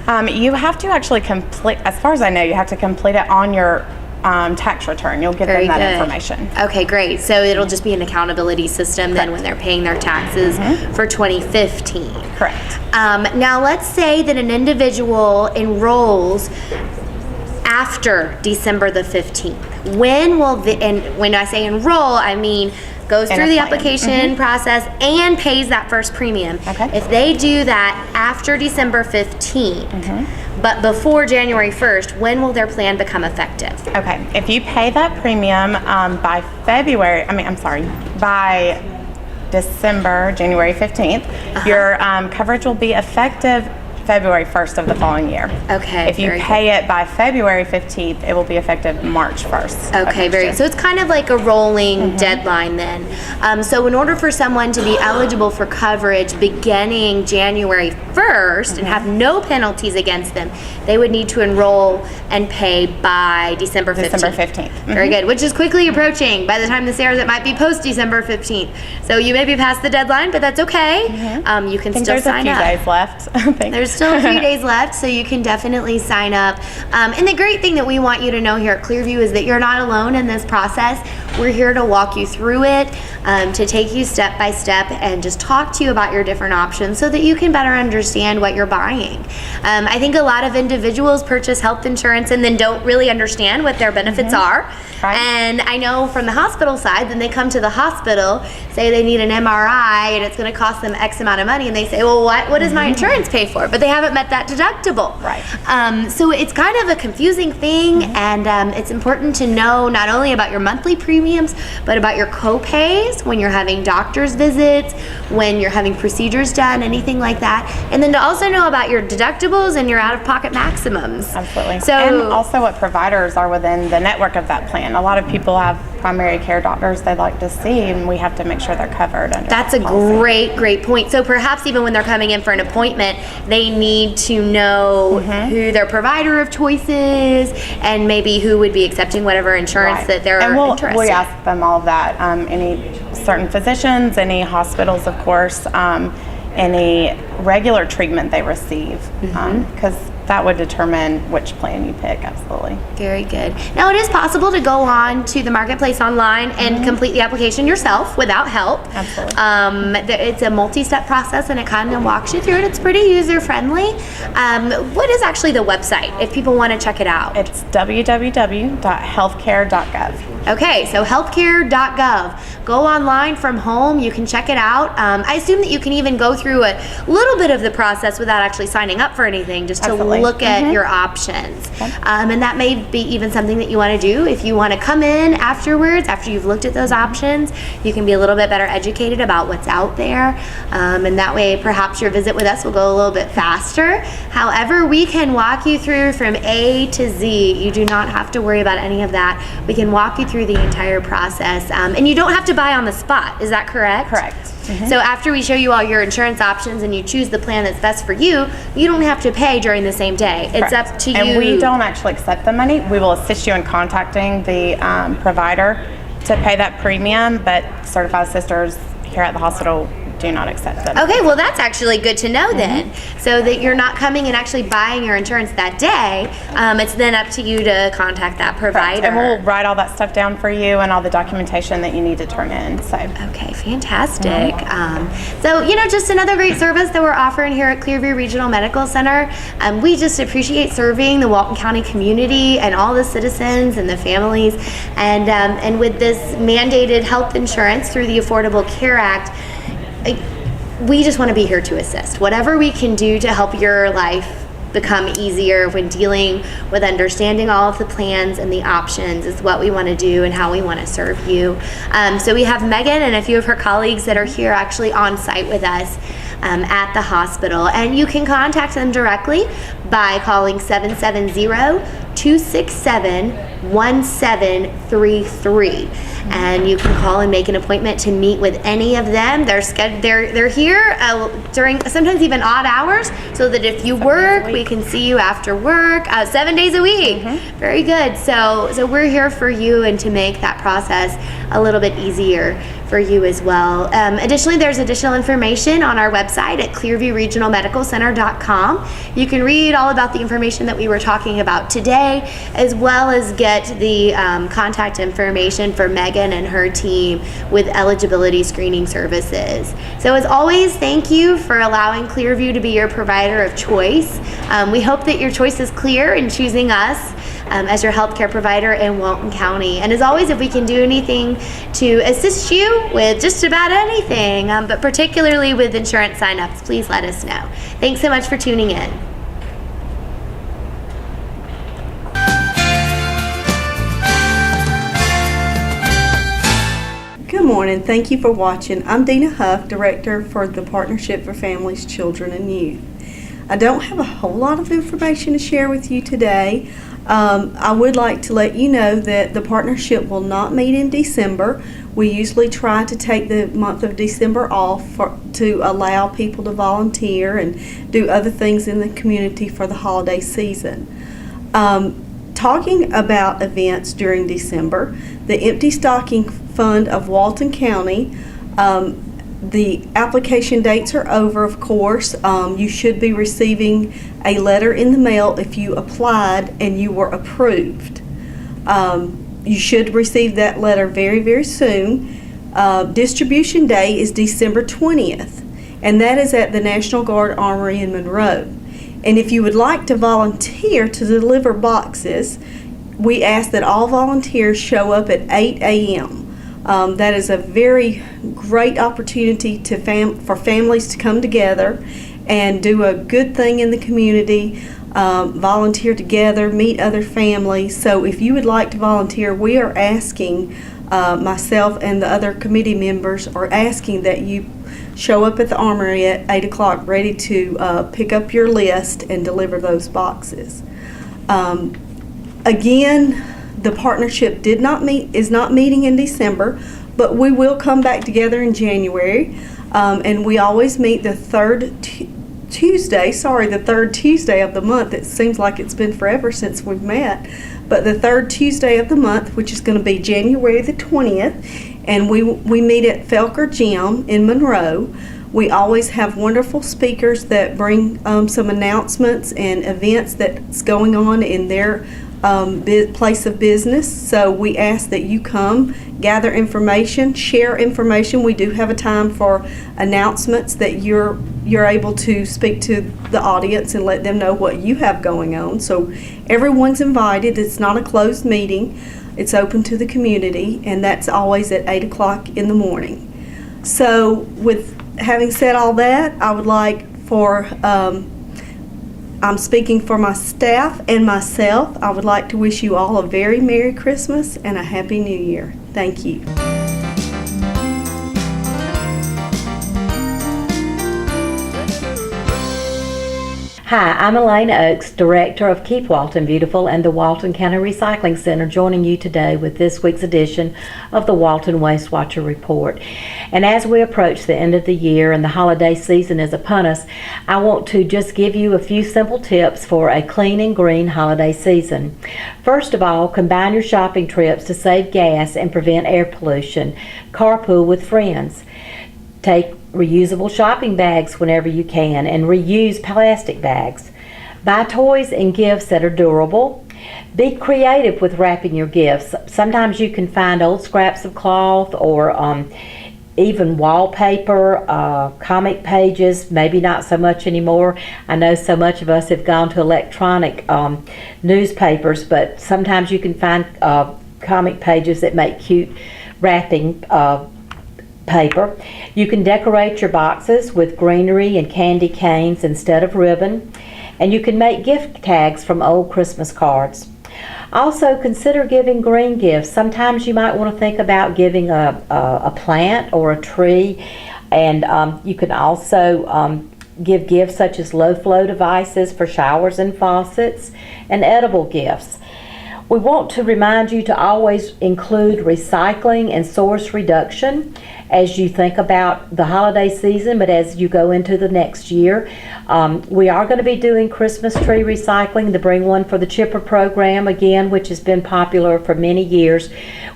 You have to actually complete, as far as I know, you have to complete it on your tax return. You'll give them that information. Okay, great. So it'll just be an accountability system then when they're paying their taxes for 2015. Correct. Now let's say that an individual enrolls after December the 15th. When will and when I say enroll, I mean goes through the application process and pays that first premium. If they do that after December 15th, but before January 1st, when will their plan become effective? Okay, if you pay that premium by December, January 15th, your coverage will be effective February 1st of the following year. Okay. If you pay it by February 15th, it will be effective March 1st. Okay, very good. So it's kind of like a rolling deadline then. So in order for someone to be eligible for coverage beginning January 1st and have no penalties against them, they would need to enroll and pay by December 15th. December 15th. Very good, which is quickly approaching. By the time this airs, it might be post December 15th. So you may be past the deadline, but that's okay. You can still sign up. There's a few days left. There's still a few days left, so you can definitely sign up. And the great thing that we want you to know here at Clearview is that you're not alone in this process. We're here to walk you through it, to take you step by step and just talk to you about your different options so that you can better understand what you're buying. I think a lot of individuals purchase health insurance and then don't really understand what their benefits are. And I know from the hospital side, then they come to the hospital, say they need an MRI and it's going to cost them X amount of money, and they say, well, what does my insurance pay for? But they haven't met that deductible. So it's kind of a confusing thing, and it's important to know not only about your monthly premiums, but about your co-pays when you're having doctor's visits, when you're having procedures done, anything like that. And then to also know about your deductibles and your out-of-pocket maximums. Absolutely. So, and also what providers are within the network of that plan. A lot of people have primary care doctors they'd like to see, and we have to make sure they're covered under that's a great point. So perhaps even when they're coming in for an appointment, they need to know who their provider of choice is and maybe who would be accepting whatever insurance that they're interested in. We ask them all of that. Any certain physicians, any hospitals, of course, any regular treatment they receive, because that would determine which plan you pick. Absolutely. Very good. Now, it is possible to go on to the marketplace online and complete the application yourself without help. Absolutely. It's a multi-step process, and it kind of walks you through it. It's pretty user-friendly. What is actually the website if people want to check it out? It's www.healthcare.gov. Okay, so healthcare.gov. Go online from home. You can check it out. I assume that you can even go through a little bit of the process without actually signing up for anything, just to look at your options. And that may be even something that you want to do. If you want to come in afterwards, after you've looked at those options, you can be a little bit better educated about what's out there. And that way, perhaps your visit with us will go a little bit faster. However, we can walk you through from A to Z. You do not have to worry about any of that. We can walk you through the entire process. And you don't have to buy on the spot. Is that correct? Correct. So after we show you all your insurance options and you choose the plan that's best for you, you don't have to pay during the same day. It's up to you. And we don't actually accept the money. We will assist you in contacting the provider to pay that premium, but certified sisters here at the hospital do not accept them. Okay, well that's actually good to know then, so that you're not coming and actually buying your insurance that day. It's then up to you to contact that provider. Correct. And we'll write all that stuff down for you and all the documentation that you need to turn in. So. Okay, fantastic. So, just another great service that we're offering here at Clearview Regional Medical Center. We just appreciate serving the Walton County community and all the citizens and the families. And with this mandated health insurance through the Affordable Care Act, we just want to be here to assist. Whatever we can do to help your life become easier when dealing with understanding all of the plans and the options is what we want to do and how we want to serve you. So we have Megan and a few of her colleagues that are here actually on site with us at the hospital. And you can contact them directly by calling 770 267-1733. And you can call and make an appointment to meet with any of them. They're here during sometimes even odd hours, so that if you work, we can see you after work 7 days a week. Very good. So we're here for you and to make that process a little bit easier for you as well. Additionally, there's additional information on our website at clearviewregionalmedicalcenter.com. You can read all about the information that we were talking about today, as well as get the contact information for Megan and her team with eligibility screening services. So as always, thank you for allowing Clearview to be your provider of choice. We hope that your choice is clear in choosing us as your healthcare provider in Walton County. And as always, if we can do anything to assist you with just about anything, but particularly with insurance signups, please let us know. Thanks so much for tuning in. Good morning. Thank you for watching. I'm Dina Huff, Director for the Partnership for Families, Children, and Youth. I don't have a whole lot of information to share with you today. I would like to let you know that the partnership will not meet in December. We usually try to take the month of December off to allow people to volunteer and do other things in the community for the holiday season. Talking about events during December, the Empty Stocking Fund of Walton County, the application dates are over, of course. You should be receiving a letter in the mail if you applied and you were approved. You should receive that letter very, very soon. Distribution day is December 20th, and that is at the National Guard Armory in Monroe. And if you would like to volunteer to deliver boxes, we ask that all volunteers show up at 8 a.m. That is a very great opportunity for families to come together and do a good thing in the community, volunteer together, meet other families. So if you would like to volunteer, we are asking, myself and the other committee members are asking that you show up at the Armory at 8 o'clock ready to pick up your list and deliver those boxes. Again, the partnership is not meeting in December, but we will come back together in January, and we always meet the third Tuesday of the month. It seems like it's been forever since we've met, but the third Tuesday of the month, which is going to be January the 20th, and we meet at Felker Gym in Monroe. We always have wonderful speakers that bring some announcements and events that's going on in their place of business. So we ask that you come, gather information, share information. We do have a time for announcements that you're able to speak to the audience and let them know what you have going on. So everyone's invited. It's not a closed meeting. It's open to the community, and that's always at 8 o'clock in the morning. So with having said all that, I would like for I'm speaking for my staff and myself. I would like to wish you all a very Merry Christmas and a Happy New Year. Thank you. Hi, I'm Elaine Oakes, Director of Keep Walton Beautiful and the Walton County Recycling Center, joining you today with this week's edition of the Walton Waste Watcher Report. And as we approach the end of the year and the holiday season is upon us, I want to just give you a few simple tips for a clean and green holiday season. First of all, combine your shopping trips to save gas and prevent air pollution. Carpool with friends. Take reusable shopping bags whenever you can and reuse plastic bags. Buy toys and gifts that are durable. Be creative with wrapping your gifts. Sometimes you can find old scraps of cloth or even wallpaper, comic pages, maybe not so much anymore. I know so much of us have gone to electronic newspapers, but sometimes you can find comic pages that make cute wrapping paper. You can decorate your boxes with greenery and candy canes instead of ribbon, and you can make gift tags from old Christmas cards. Also, consider giving green gifts. Sometimes you might want to think about giving a plant or a tree, and you can also give gifts such as low flow devices for showers and faucets, and edible gifts. We want to remind you to always include recycling and source reduction as you think about the holiday season, but as you go into the next year. We are going to be doing Christmas tree recycling, to bring one for the chipper program again, which has been popular for many years.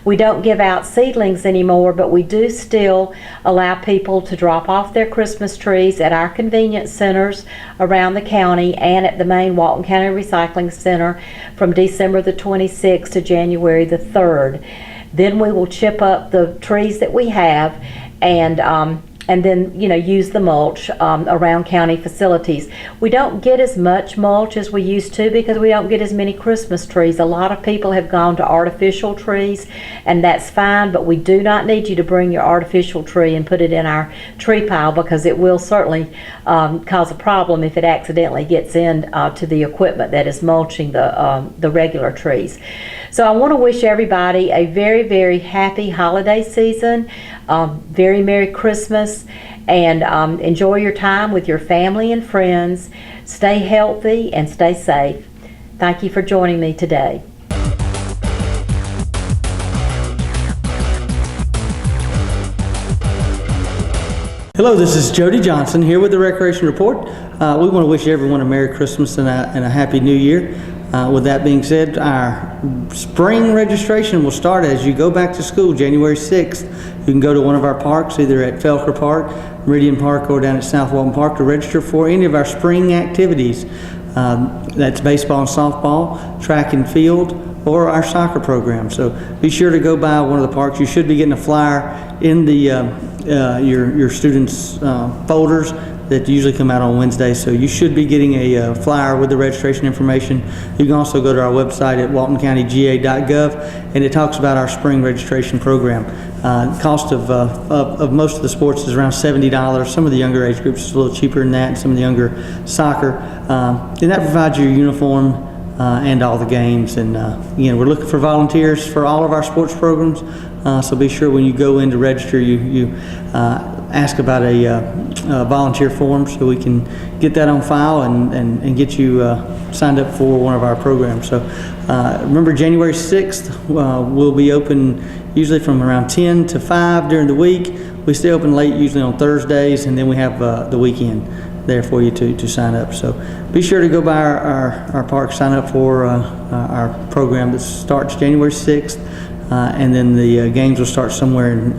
We don't give out seedlings anymore, but we do still allow people to drop off their Christmas trees at our convenience centers around the county and at the main Walton County Recycling Center from December the 26th to January the 3rd. Then we will chip up the trees that we have and then use the mulch around county facilities. We don't get as much mulch as we used to because we don't get as many Christmas trees. A lot of people have gone to artificial trees, and that's fine, but we do not need you to bring your artificial tree and put it in our tree pile, because it will certainly cause a problem if it accidentally gets in to the equipment that is mulching the regular trees. So I want to wish everybody a very, very happy holiday season, very Merry Christmas, and enjoy your time with your family and friends. Stay healthy and stay safe. Thank you for joining me today. Hello, this is Jody Johnson here with the Recreation Report. We want to wish everyone a Merry Christmas and a Happy New Year. With that being said, our spring registration will start as you go back to school January 6th. You can go to one of our parks, either at Felker Park, Meridian Park, or down at South Walton Park to register for any of our spring activities. That's baseball and softball, track and field, or our soccer program. So be sure to go by one of the parks. You should be getting a flyer in the your students' folders that usually come out on Wednesday, so you should be getting a flyer with the registration information. You can also go to our website at waltoncountyga.gov, and it talks about our spring registration program. Cost of most of the sports is around $70. Some of the younger age groups is a little cheaper than that, and some of the younger soccer. And that provides your uniform and all the games. And again, we're looking for volunteers for all of our sports programs, so be sure when you go in to register, you ask about a volunteer form so we can get that on file and get you signed up for one of our programs. So remember, January 6th we'll be open usually from around 10 to 5 during the week. We stay open late usually on Thursdays, and then we have the weekend there for you to sign up. So be sure to go by our park, sign up for our program that starts January 6th, and then the games will start somewhere in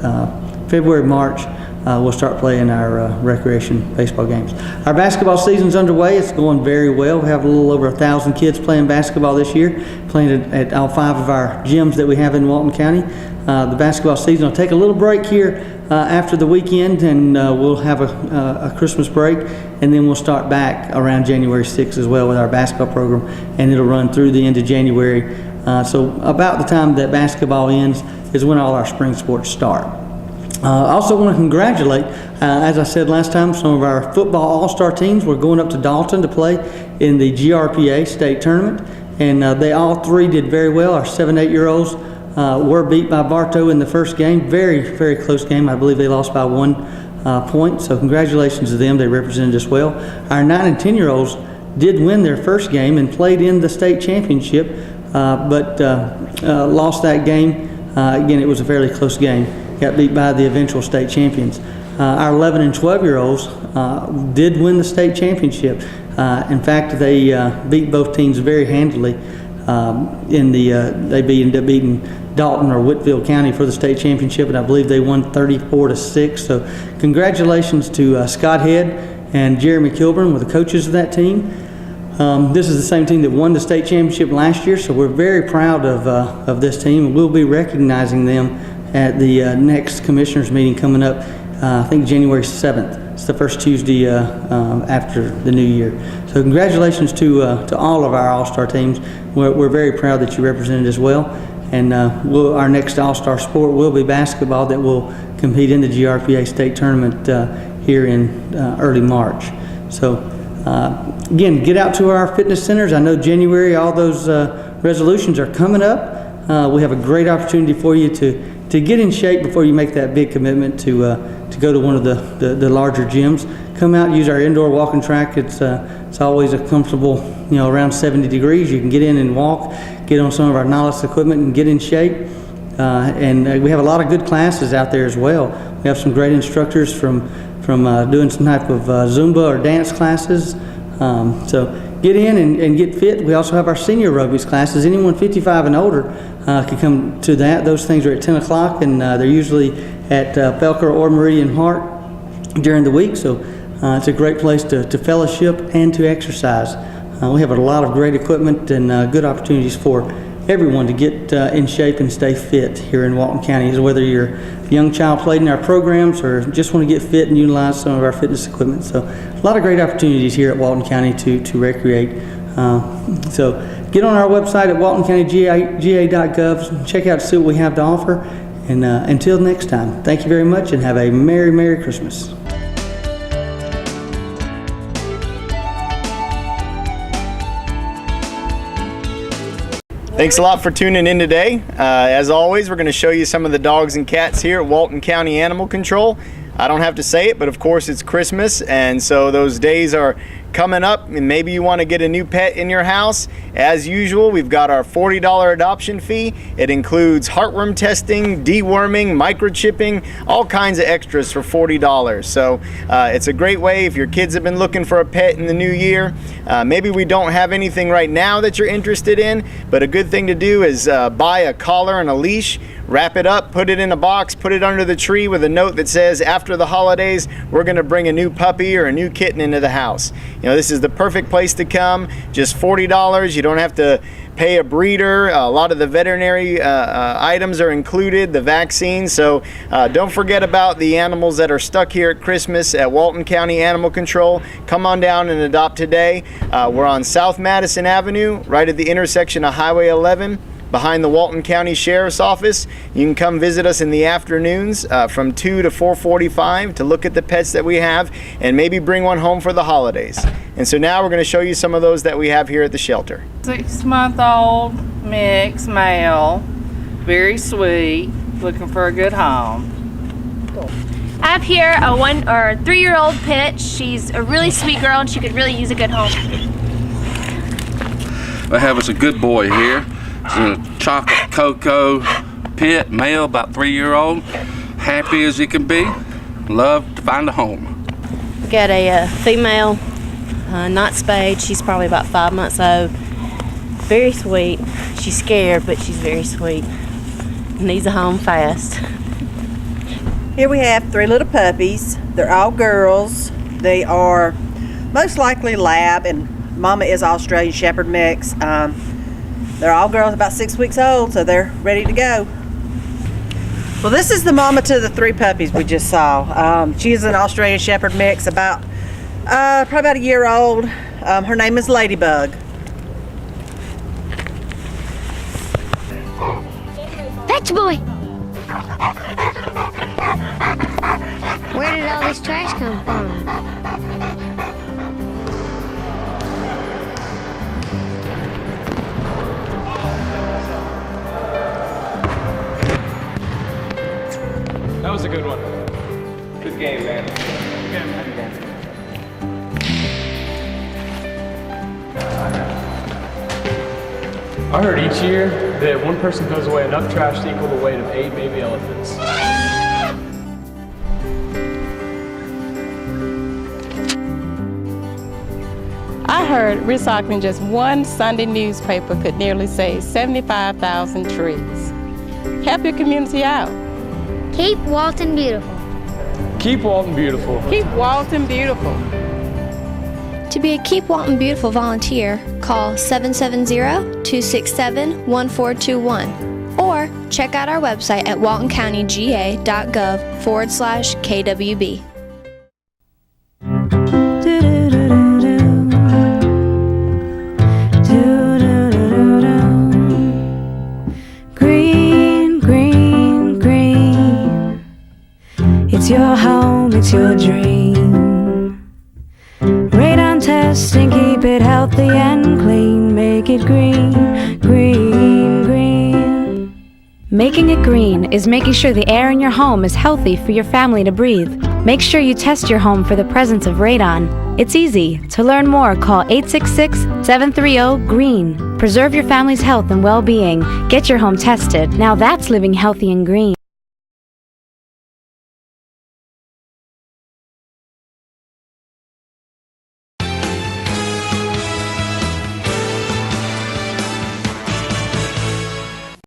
February, March. We'll start playing our recreation baseball games. Our basketball season's underway. It's going very well. We have a little over 1,000 kids playing basketball this year, playing at all 5 of our gyms that we have in Walton County. The basketball season will take a little break here after the weekend, and we'll have a Christmas break, and then we'll start back around January 6th as well with our basketball program, and it'll run through the end of January. So about the time that basketball ends is when all our spring sports start. I also want to congratulate, as I said last time, some of our football all-star teams. We're going up to Dalton to play in the GRPA state tournament, and they all 3 did very well. Our 7- and 8-year-olds were beat by Bartow in the first game. Very, very close game. I believe they lost by 1 point, so congratulations to them. They represented us well. Our 9- and 10-year-olds did win their first game and played in the state championship, but lost that game. Again, it was a fairly close game. Got beat by the eventual state champions. Our 11- and 12-year-olds did win the state championship. In fact, they beat both teams very handily. They ended up beating Dalton or Whitfield County for the state championship, and I believe they won 34-6. So congratulations to Scott Head and Jeremy Kilburn with the coaches of that team. This is the same team that won the state championship last year, so we're very proud of this team. We'll be recognizing them at the next commissioners meeting coming up, I think January 7th. It's the first Tuesday after the new year. So congratulations to all of our all-star teams. We're very proud that you represented as well. And our next all-star sport will be basketball, that will compete in the GRPA state tournament here in early March. So again, get out to our fitness centers. I know January, all those resolutions are coming up. We have a great opportunity for you to get in shape before you make that big commitment to go to one of the larger gyms. come out and use our indoor walking track. It's always a comfortable, around 70 degrees. You can get in and walk, get on some of our knowledge equipment and get in shape. And we have a lot of good classes out there as well. We have some great instructors from doing some type of Zumba or dance classes. So get in and get fit. We also have our senior aerobics classes. Anyone 55 and older can come to that. Those things are at 10 o'clock, and they're usually at Felker or Meridian Park during the week. So it's a great place to fellowship and to exercise. We have a lot of great equipment and good opportunities for everyone to get in shape and stay fit here in Walton County. So whether you're a young child played in our programs or just want to get fit and utilize some of our fitness equipment. So a lot of great opportunities here at Walton County to recreate. So get on our website at waltoncountyga.gov, check out, see what we have to offer. And until next time, thank you very much and have a Merry, Merry Christmas. Thanks a lot for tuning in today. As always, we're going to show you some of the dogs and cats here at Walton County Animal Control. I don't have to say it, but of course it's Christmas, and so those days are coming up, and maybe you want to get a new pet in your house. As usual, we've got our $40 adoption fee. It includes heartworm testing, deworming, microchipping, all kinds of extras for $40. So it's a great way if your kids have been looking for a pet in the new year. Maybe we don't have anything right now that you're interested in, but a good thing to do is buy a collar and a leash, wrap it up, put it in a box, put it under the tree with a note that says, after the holidays, we're going to bring a new puppy or a new kitten into the house. This is the perfect place to come. Just $40. You don't have to pay a breeder. A lot of the veterinary items are included, the vaccines. So don't forget about the animals that are stuck here at Christmas at Walton County Animal Control. Come on down and adopt today. We're on South Madison Avenue, right at the intersection of Highway 11. Behind the Walton County Sheriff's Office. You can come visit us in the afternoons from 2 to 4:45 to look at the pets that we have and maybe bring one home for the holidays. And so now we're going to show you some of those that we have here at the shelter. 6-month-old mixed male, very sweet, looking for a good home. I have here a 1 or 3-year-old pit. She's a really sweet girl and she could really use a good home. I have us a good boy here. It's a chocolate cocoa pit, male, about 3-year-old. Happy as he can be. Love to find a home. We got a female, not spayed. She's probably about 5 months old. Very sweet. She's scared, but she's very sweet. Needs a home fast. Here we have 3 little puppies. They're all girls. They are most likely lab, and mama is Australian Shepherd mix. They're all girls about 6 weeks old, so they're ready to go. Well, this is the mama to the 3 puppies we just saw. She is an Australian Shepherd mix, probably about a year old. Her name is Ladybug. Fetch boy! Where did all this trash come from? That was a good one. Good game, man. I heard each year that one person throws away enough trash to equal the weight of 8 baby elephants. I heard recycling just one Sunday newspaper could nearly save 75,000 trees. Help your community out. Keep Walton beautiful. Keep Walton beautiful. Keep Walton beautiful. To be a Keep Walton Beautiful volunteer, call 770-267-1421 or check out our website at waltoncountyga.gov/KWB. Green, green, green. It's your home, it's your dream. Radon test and keep it healthy and clean. Make it green, green, green. Making it green is making sure the air in your home is healthy for your family to breathe. Make sure you test your home for the presence of radon. It's easy. To learn more, call 866-730-GREEN. Preserve your family's health and well-being. Get your home tested. Now that's living healthy and green.